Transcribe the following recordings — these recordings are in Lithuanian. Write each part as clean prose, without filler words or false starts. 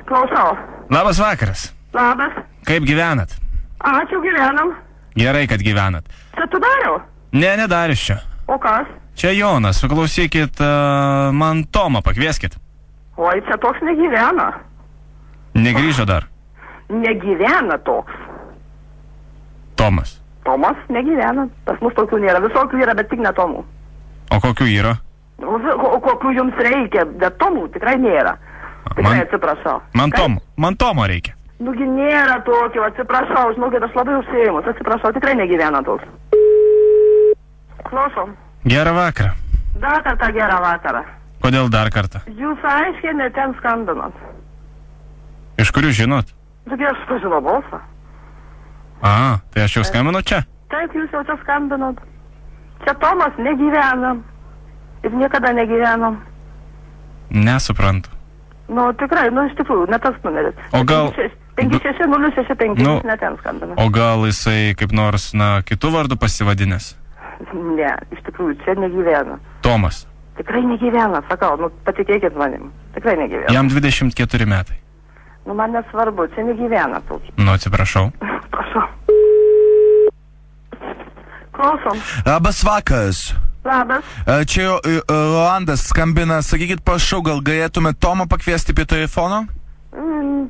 Klausau. Labas vakaras. Labas. Kaip gyvenat? Ačiū, gyvenam. Gerai, kad gyvenat. Čia tu Dariau? Ne, Darius čia. O kas? Čia Jonas, paklausykit, man Tomą pakvieskit. Oi, čia toks negyvena. Negrįžo dar. Negyvena toks. Tomas. Tomas negyvena. Pas mus tokių nėra. Visokių yra, bet tik ne Tomų. O kokių yra? O kokių jums reikia, bet Tomų tikrai nėra. Tikrai atsiprašau. Man Tomo reikia. Nugi nėra tokio, atsiprašau, žinokit, aš labai užsiėmus, atsiprašau, tikrai negyvena toks. Klausom. Gerą vakarą. Dar kartą gerą vakarą. Kodėl dar kartą? Jūs aiškiai ne ten skambinat. Iš kurių žinot? Taigi aš pažinau balsą. A, tai aš jau skambinu čia? Taip, jūs jau čia skambinat. Čia Tomas negyvena. Ir niekada negyvenom. Nesuprantu. Nu, tikrai, iš tikrųjų, ne tas numeris. O gal... 56-065, jūs ne ten skambinat. O gal jisai kaip nors, kitų vardų pasivadinęs? Ne, iš tikrųjų, čia negyvena. Tomas. Tikrai negyvena, sakau, patikėkit manim. Tikrai negyvena. Jam 24 metai. Man nesvarbu, čia negyvena tokį. Atsiprašau. Prašau. Klausom. Labas vakaras. Labas. Čia Rolandas skambina, sakykit, prašau, gal galėtumėt Tomą pakviesti prie telefono?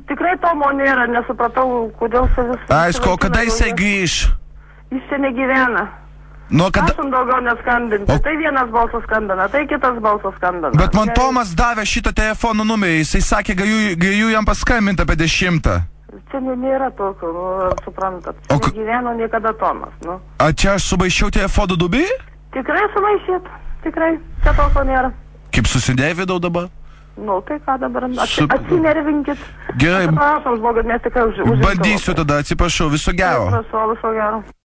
Tikrai Tomo nėra, nesupratau, kodėl savis... Aišku, kada jisai grįž? Jis čia negyvena. Kada... Prašom daugiau neskambinti. Tai vienas balsas skambina, tai kitas balsas skambina. Bet man Tomas davė šitą telefono numerį, jisai sakė, galiu jam paskambinti apie 10. Čia nėra tokio, suprantat. Čia negyveno niekada Tomas, A čia aš subaišiau telefono dubį? Tikrai sumaišėt, tikrai, čia tokio nėra. Kaip susidėvidau dabar? Tai ką dabar, atsinervinkit. Gerai. Atsiprašom, žmogus, mes tikrai užimtume. Bandysiu tada, atsiprašau, viso gero. Atsiprašau, viso gero.